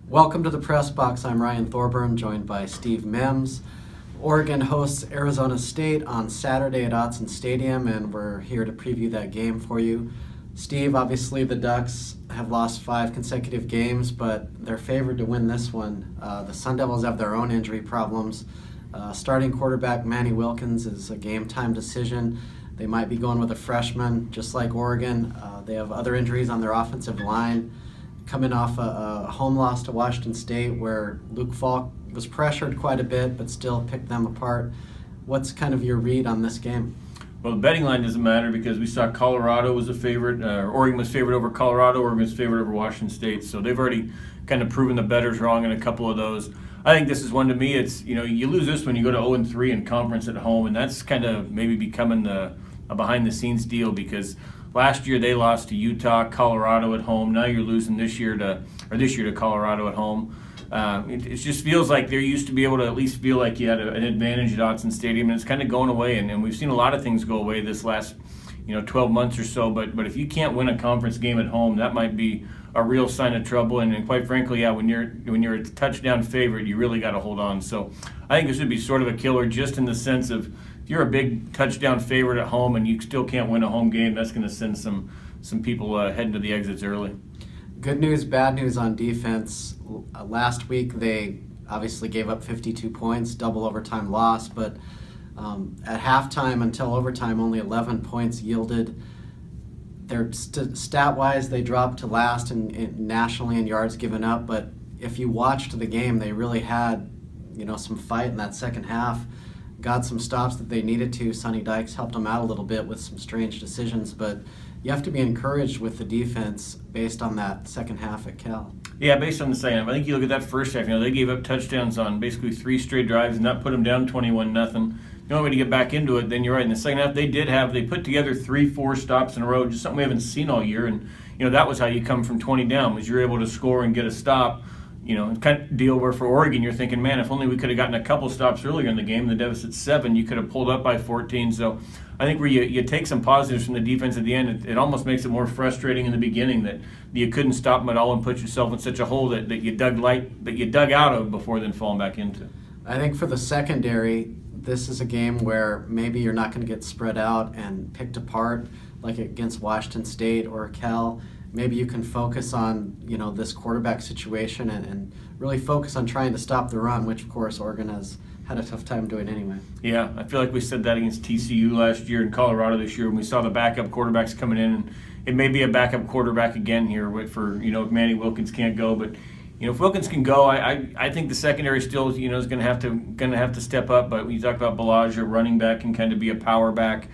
Welcome to the Press Box. I'm Ryan Thorburn, joined by Steve Mims. Oregon hosts Arizona State on Saturday at Autzen Stadium, and we're here to preview that game for you. Steve, obviously the Ducks have lost 5 consecutive games, but they're favored to win this one. The Sun Devils have their own injury problems. Starting quarterback Manny Wilkins is a game-time decision. They might be going with a freshman, just like Oregon. They have other injuries on their offensive line. Coming off a home loss to Washington State where Luke Falk was pressured quite a bit but still picked them apart. What's kind of your read on this game? Well, the betting line doesn't matter because we saw Colorado was a favorite. Oregon was favored over Colorado. Oregon was favored over Washington State. So they've already kind of proven the bettors wrong in a couple of those. I think this is one to me. It's, you lose this when you go to 0-3 in conference at home, and that's kind of maybe becoming a behind-the-scenes deal because last year they lost to Utah, Colorado at home. Now you're losing this year to Colorado at home. It just feels like they used to be able to at least feel like you had an advantage at Autzen Stadium, and it's kind of going away. And we've seen a lot of things go away this last 12 months or so. But if you can't win a conference game at home, that might be a real sign of trouble. And quite frankly, when you're a touchdown favorite, you really got to hold on. So I think this would be sort of a killer, just in the sense of if you're a big touchdown favorite at home and you still can't win a home game, that's going to send some people heading to the exits early. Good news, bad news on defense. Last week they obviously gave up 52 points, double overtime loss, but at halftime until overtime only 11 points yielded. Their stat-wise they dropped to last nationally in yards given up, but if you watched the game they really had some fight in that second half. Got some stops that they needed to. Sonny Dykes helped them out a little bit with some strange decisions, but you have to be encouraged with the defense based on that second half at Cal. Yeah, based on the second half. I think you look at that first half, they gave up touchdowns on basically 3 straight drives and that put them down 21-0. The only way to get back into it, then you're right. In the second half, they put together 3-4 stops in a row, just something we haven't seen all year. And, that was how you come from 20 down, was you're able to score and get a stop. Kind of deal where for Oregon, you're thinking, man, if only we could have gotten a couple stops earlier in the game, the deficit's 7, you could have pulled up by 14. So I think where you take some positives from the defense at the end, it almost makes it more frustrating in the beginning that you couldn't stop them at all and put yourself in such a hole that you dug out of before then falling back into. I think for the secondary, this is a game where maybe you're not going to get spread out and picked apart like against Washington State or Cal. Maybe you can focus on, this quarterback situation and really focus on trying to stop the run, which, of course, Oregon has had a tough time doing anyway. Yeah, I feel like we said that against TCU last year and Colorado this year when we saw the backup quarterbacks coming in. And it may be a backup quarterback again here for if Manny Wilkins can't go. But, if Wilkins can go, I think the secondary still, is going to have to step up. But when you talk about Balaja, running back, can kind of be a power back.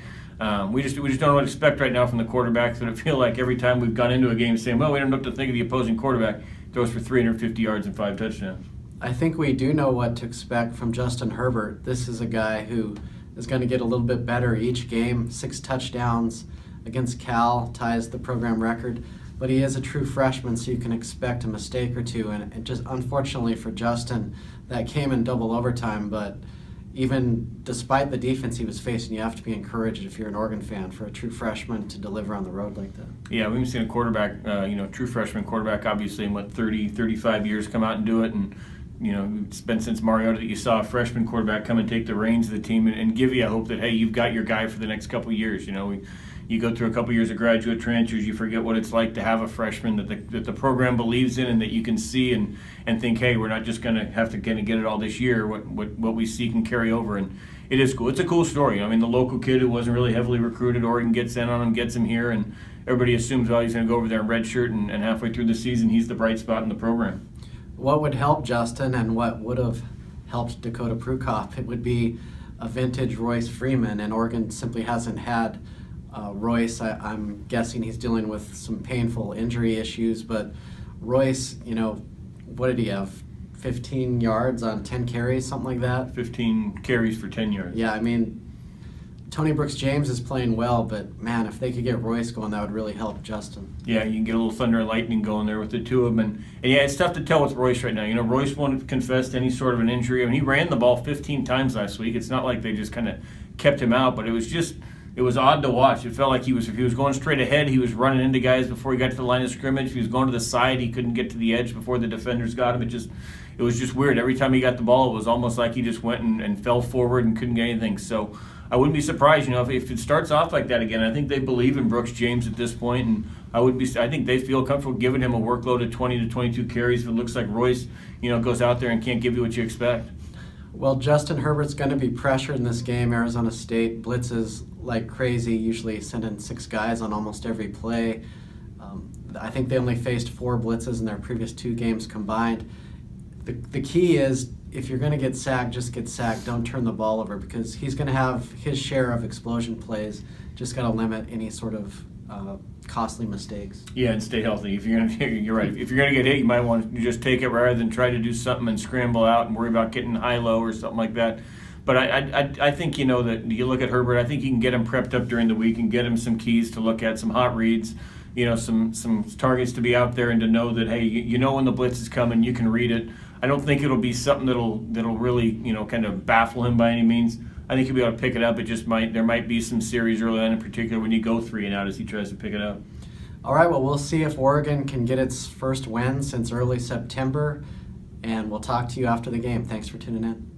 We just don't know what to expect right now from the quarterbacks, and I feel like every time we've gone into a game saying, well, we don't know what to think of the opposing quarterback, throws for 350 yards and 5 touchdowns. I think we do know what to expect from Justin Herbert. This is a guy who is going to get a little bit better each game. 6 touchdowns against Cal, ties the program record, but he is a true freshman, so you can expect a mistake or two, and just unfortunately for Justin, that came in double overtime, but even despite the defense he was facing, you have to be encouraged if you're an Oregon fan for a true freshman to deliver on the road like that. Yeah, we haven't seen a quarterback, true freshman quarterback, obviously, in 35 years come out and do it. And, it's been since Mariota that you saw a freshman quarterback come and take the reins of the team and give you a hope that, hey, you've got your guy for the next couple of years. You go through a couple of years of graduate transfers, you forget what it's like to have a freshman that the program believes in and that you can see and think, hey, we're not just going to have to get it all this year. What we see can carry over, and it is cool. It's a cool story. I mean, the local kid who wasn't really heavily recruited, Oregon gets in on him, gets him here, and everybody assumes, well, he's going to go over there in red shirt, and halfway through the season, he's the bright spot in the program. What would help Justin and what would have helped Dakota Prukop, it would be a vintage Royce Freeman, and Oregon simply hasn't had Royce. I'm guessing he's dealing with some painful injury issues, but Royce, what did he have? 15 yards on 10 carries, something like that? 15 carries for 10 yards. Yeah, I mean, Tony Brooks-James is playing well, but man, if they could get Royce going, that would really help Justin. Yeah, you can get a little thunder and lightning going there with the two of them. And yeah, it's tough to tell with Royce right now. Royce won't confess to any sort of an injury. I mean, he ran the ball 15 times last week. It's not like they just kind of kept him out, but it was just it was odd to watch. It felt like if he was going straight ahead, he was running into guys before he got to the line of scrimmage. If he was going to the side, he couldn't get to the edge before the defenders got him. It was just weird. Every time he got the ball, it was almost like he just went and fell forward and couldn't get anything. So I wouldn't be surprised, if it starts off like that again. I think they believe in Brooks James at this point, and I think they feel comfortable giving him a workload of 20 to 22 carries if it looks like Royce, goes out there and can't give you what you expect. Well, Justin Herbert's going to be pressured in this game. Arizona State blitzes like crazy, usually sending 6 guys on almost every play. I think they only faced 4 blitzes in their previous 2 games combined. The key is, if you're going to get sacked, just get sacked. Don't turn the ball over, because he's going to have his share of explosion plays. Just got to limit any sort of costly mistakes. Yeah, and stay healthy. If you're right. If you're gonna get hit, you might want to just take it rather than try to do something and scramble out and worry about getting high-low or something like that. But I think that you look at Herbert. I think you can get him prepped up during the week and get him some keys to look at, some hot reads, some targets to be out there, and to know that, hey, when the blitz is coming, you can read it. I don't think it'll be something that'll really kind of baffle him by any means. I think he'll be able to pick it up. There might be some series early on, in particular when you go 3 and out, as he tries to pick it up. All right, well, we'll see if Oregon can get its first win since early September, and we'll talk to you after the game. Thanks for tuning in.